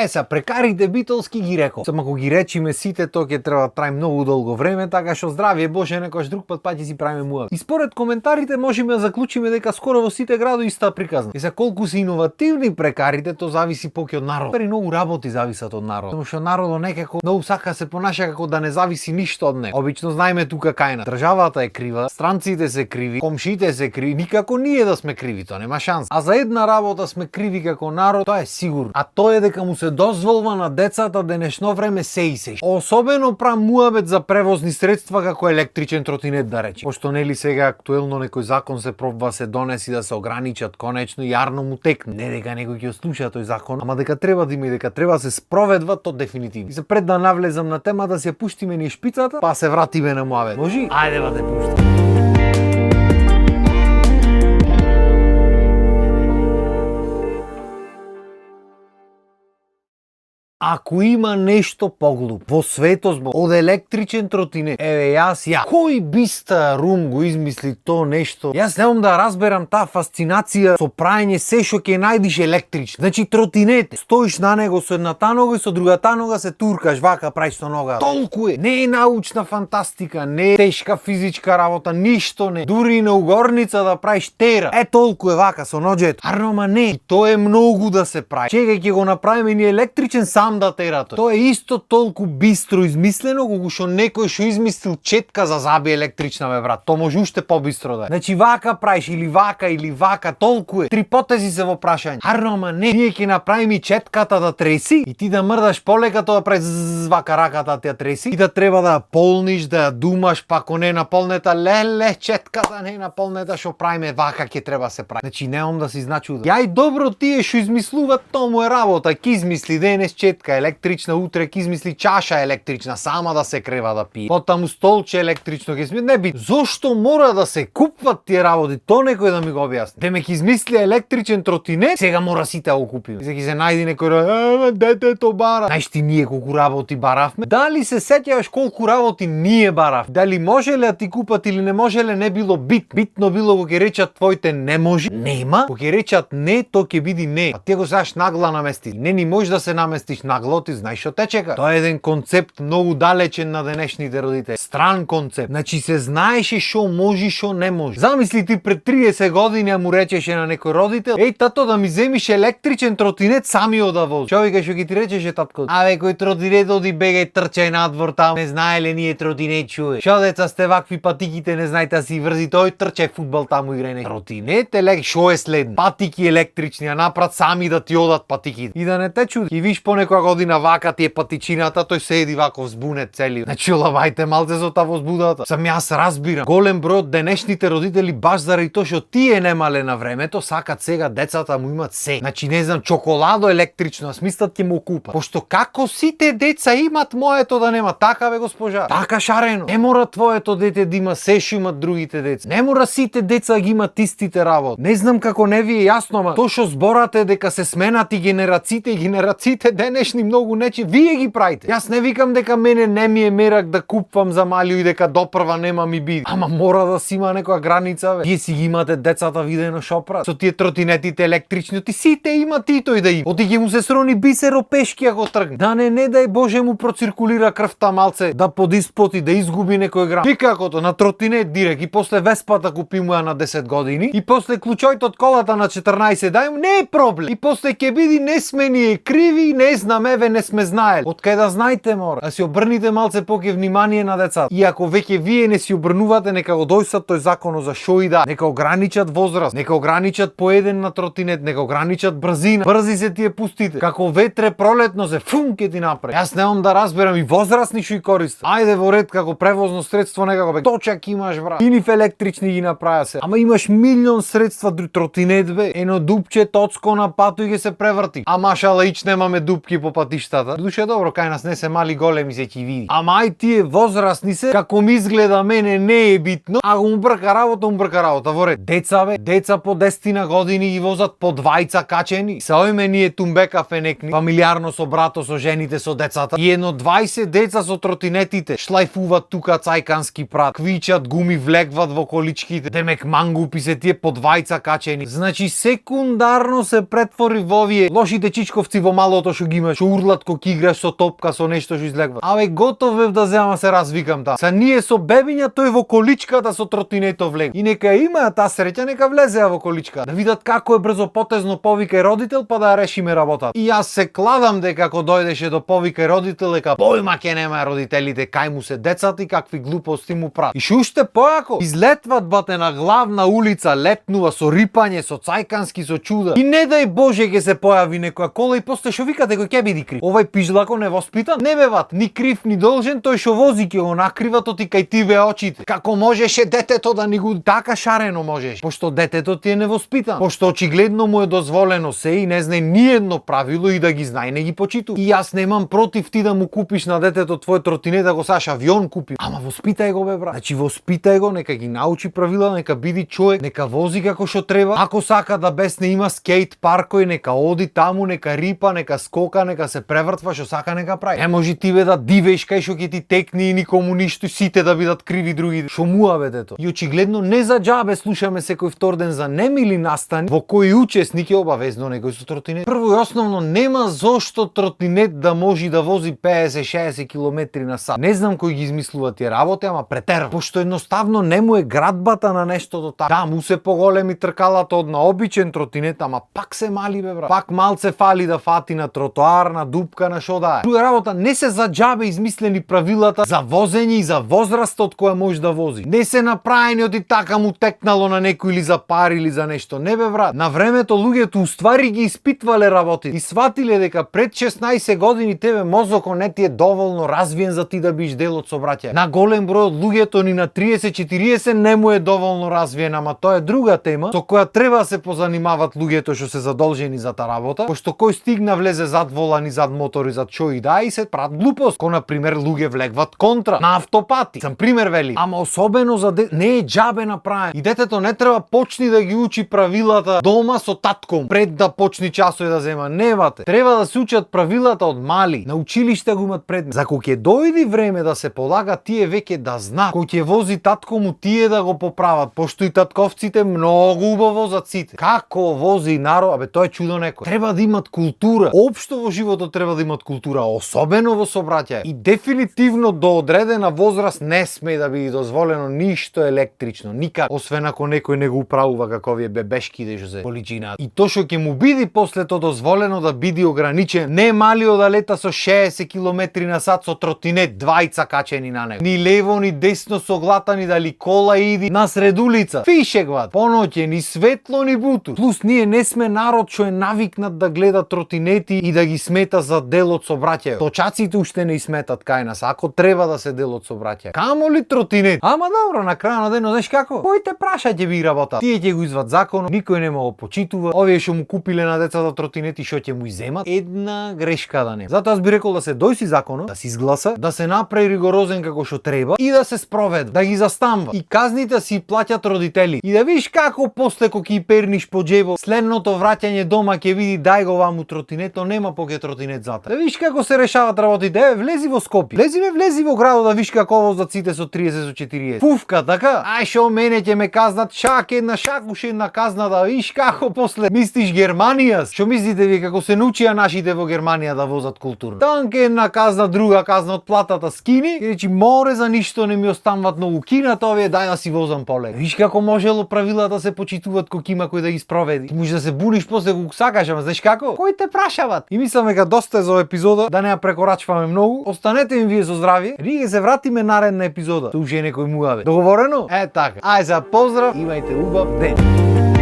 Се прекарите битолски ги рекол. Само ако ги речиме сите, тоа ќе треба да трае многу долго време, така што здравје Боже, некојаш друг пат ќе си правиме муав. И според коментарите можеме да заклучиме дека скоро во сите градови ста приказна. И за колку се иновативни прекарите, тоа зависи поќе од народ. Пери многу работи зависат од народ. Само што народот некако многу сака се понаша како да не зависи ништо од него. Обично знаеме тука кај на. Државата е крива, странците се криви, комшите се криви, никако ние да сме криви, тоа нема шанс. А за една работа сме криви како народ, тоа е сигурно. А тоа е дека му се дозволува на децата денешно време се и се. Особено прам муабет за превозни средства како електричен тротинет да речи. Пошто нели сега актуелно некој закон се пробва се донеси да се ограничат конечно и јарно му текне. Не дека некој ќе слуша тој закон, ама дека треба да има и дека треба да се спроведува, то дефинитивно. И за пред да навлезам на тема да се пуштиме ни шпицата, па се вратиме на муабет. Може? Ајде да те пуштам. Ако има нешто поглуп во светот од електричен тротинет, еве ја, кој биста рум го измисли то нешто? Јас немам да разберам таа фасцинација со праење се што ќе најдиш електрично. Значи тротинет, стоиш на него со едната нога и со другата нога се туркаш, вака правиш со нога. Толку е. Не е научна фантастика, не е тешка физичка работа, ништо не. Дури и на угорница да правиш тера. Толку е вака со ноџето. Арно, не. И тоа е многу да се прави. Чекај ќе го направиме ни електричен сам да тера тој. Тоа е исто толку бистро измислено колку што некој што измислил четка за заби електрична брат. Тоа може уште побистро да е. Значи вака правиш или вака, толку е. Три потези се во прашање. Арно, не. Ние ќе направиме четката да треси и ти да мрдаш полека тоа прави вака раката ти ја треси и да треба да ја полниш, да ја думаш, па ако не е наполнета, леле, четката не е наполнета, што правиме вака ќе треба се прави. Значи немам да се изначудам. Ја и добро тие што измислуваат, тоа му е работа. Ќе измисли денес четка електрична, утре ќе измисли чаша електрична, сама да се крева да пие. Потаму столче електрично ќе измисли. Не би. Зошто мора да се купват тие работи? Тоа некој да ми го објасни. Деме ќе измисли електричен тротинет, сега мора сите да го купиме. Сега ќе се најди некој, детето бара. Знаеш ти ние колку работи баравме? Дали се сеќаваш колку работи ние барав? Дали можеле да ти купат или не можеле, не било битно било кога ќе речат твоите не може, нема. Кога ќе речат не, тоа ќе биде не. А ти го знаеш нагла намести. Не ни можеш да се наместиш нагло, ти знаеш што те чека. Тоа е еден концепт многу далечен на денешните родители. Стран концепт. Значи се знаеше што може, што не може. Замисли ти пред 30 години а му речеше на некој родител: "Еј тато, да ми земиш електричен тротинет самиот да вози." Човека што ги ти речеше татко: "Абе кој тротинет оди бегај трчај надвор таму. Не знаеле ние тротинет чуе. Што деца сте вакви патиките, не знаете да си врзи, тој трчај фудбал таму играј." Тротинет што е следно? Патики електрични, а напрат сами да ти одат патиките. И да не те чуди. И виш по некоја година вака ти е патичината, тој седи вако взбунет цели. Значи лавајте малце за таа возбудата. Сам јас разбирам. Голем број од денешните родители баш заради тоа што тие немале на времето, сакат сега децата му имат се. Значи не знам, чоколадо електрично, смислат ќе му купат. Пошто како сите деца имат, моето да нема. Така бе госпожа. Така шарено. Не мора твоето дете да има се што имат другите деца. Не мора сите деца ги имат истите работи. Не знам како не ви е јасно, ама тоа што зборате дека се сменати генерациите денешни многу нечи, вие ги правите. Јас не викам дека мене не ми е мерак да купвам за малио и дека допрва нема ми биде. Ама мора да си има некоја граница, бе. Вие си ги имате децата видено шо прават. Со тие тротинетите електрични, ти сите имат и тој да има. Оти ќе му се срони бисеро пешки ако тргне. Да не дај Боже му проциркулира крвта малце, да подиспоти, да изгуби некој грам. И какото на тротинет директ и после веспата купи му ја на 10 години и после клучојот од колата на 14 дај му, не е проблем. И после ќе биде не сме ние криви, не знам, еве не сме знаели. Од кај да знаете мора. Да си обрните малце поќе внимание на децата. И ако веќе вие не си обрнувате, нека го дојсат тој законот за шо и да. Нека ограничат возраст, нека ограничат поеден на тротинет, нека ограничат брзина. Брзи се тие пустите. Како ветре пролетно се ќе ти направи. Јас немам да разберам и возрастни што и користат. Ајде во ред како превозно средство некако бе. Точак имаш брат. И нив електрични ги направија се. Ама имаш милион средства тротинет бе. Ено дупче тоцко на пату и ќе се преврти. А машала ич немаме дупки по патиштата. Душе добро, кај нас не се мали големи се ќе види. Ама ај тие возрастни се, како ми изгледа мене не е битно, а му брка работа во ред. Деца бе, деца по 10 години ги возат по двајца качени. Се ојме ние тумбека фенекни, фамилиарно со брато, со жените, со децата. И едно 20 деца со тротинетите шлајфуваат тука цајкански прат, квичат гуми, влегват во количките. Демек мангупи се тие по двајца качени. Значи секундарно се претвори во овие лошите чичковци во малото што ги имаш што урлат кога играш со топка, со нешто што излегва. Абе готов бев да земам се развикам таа. Са ние со бебиња тој во количката со тротинето влег. И нека има таа среќа, нека влезеа во количка. Да видат како е брзо потезно повикај родител па да ја решиме работата. И јас се кладам дека ако дојдеше до повикај родител дека појма ке нема родителите кај му се децата и какви глупости му прават. И што уште појако излетват бате на главна улица, летнува со рипање, со цајкански, со чуда. И не дај Боже ќе се појави некоја кола и после што викате кој ќе биде крив. Овај пижлако невоспитан, не беват ни крив ни должен, тој што вози ќе го накрива то ти кај тиве очите. Како можеше детето да ни го така шарено можеш? Пошто детето ти е невоспитан. Пошто очигледно му е дозволено се и не знае ни едно правило и да ги знае не ги почитува. И јас немам против ти да му купиш на детето твој тротинет, да го саш авион купи. Ама воспитај го бе брат. Значи воспитај го, нека ги научи правила, нека биде човек, нека вози како што треба. Ако сака да бесне има скейт паркој, нека оди таму, нека рипа, нека скока, нека се превртва, што сака нека прави. Не може ти бе да дивеш кај што ќе ти текне и никому ништо, сите да бидат криви други. Шо муа бе дето. И очигледно не за џабе слушаме секој втор ден за немили настани во кои учесник е обавезно некој со тротинет. Прво и основно нема зошто тротинет да може да вози 50-60 км на сат. Не знам кој ги измислува тие работи, ама претерва. Пошто едноставно не му е градбата на нештото така. Да, му се поголеми тркалата од на обичен тротинет, ама пак се мали бе брат. Пак малце фали да фати на тротоар, на дупка, на шо да е. Друга работа, не се за џабе измислени правилата за возење и за возрастот која може да вози. Не се направени од и така му текнало на некој или за пари или за нешто. Не бе брат. На времето луѓето уствари ги испитвале работи и сватиле дека пред 16 години тебе мозокот не ти е доволно развиен за ти да биш дел од собраќај. На голем број од луѓето ни на 30-40 не му е доволно развиен, ама тоа е друга тема со која треба да се позанимават луѓето што се задолжени за таа работа, пошто кој стигна влезе зад волан и зад мотор и зад шо и да и се прават глупост. Ко на пример луѓе влегват контра на автопати. Сам пример вели. Ама особено за не е џабе направен. И детето не треба почни да ги учи правилата дома со татком пред да почни часови да зема. Не бате. Треба да се учат правилата од мали. На училиште го имат предмет. За кога ќе дојди време да се полага, тие веќе да знаат. Кој ќе вози татко му тие да го поправат, пошто и татковците многу убаво возат сите. Како вози народ, абе тоа е чудо некој. Треба да имат култура. Општо во животот треба да имат култура, особено во собраќај. И дефинитивно до одредена возраст не сме да биде дозволено ништо електрично, никак, освен ако некој не го управува како овие бебешки што се поличина. И тоа што ќе му биде после тоа дозволено да биде ограничен, не малио да лета со 60 км на сат со тротинет, двајца качени на него. Ни лево ни десно соглатани дали кола иди на сред улица. Фишегват, поноќе ни светло ни буту. Плюс ние не сме народ што е навикнат да гледа тротинети и да ги смета за дел од собраќајот. Точаците уште не сметат кај нас, ако треба да се дел од собраќај. Камо ли тротинет? Ама добро, на крај на денот, знаеш како? Кој те праша ќе би работа? Тие ќе го изват законот, никој нема го почитува. Овие што му купиле на децата тротинети што ќе му иземат, една грешка да не. Затоа јас би рекол да се дојси законот, да се изгласа, да се направи ригорозен како што треба и да се спроведе, да ги застанува. И казните си плаќат родители. И да видиш како после кога ќе перниш по џебот, следното враќање дома ќе види дај го ваму тротинето, нема поќе тротинет зата. Да видиш како се решават работите. Влези во Скопје. Влези во градот да видиш како возат сите со 30 со 40. Пуфка така. Ај шо мене ќе ме казнат шак една казна да видиш како после мислиш Германија. Што мислите ви како се научија нашите во Германија да возат културно? Танке една казна, друга казна од платата скини. И речи море за ништо не ми остануват многу кината овие, дај да си возам полека. Виж како можело правилата да се почитуваат кога има кој да ги спроведи. Ти можеш да се буниш после кога сакаш, ама знаеш како? Кој те прашават? И мислам дека доста е за епизода, да не ја прекорачваме многу. Останете ми вие со здравје. Ние се вратиме наредна епизода. Ту уште некој муаве. Договорено? Е така. Ај за поздрав, имајте убав ден.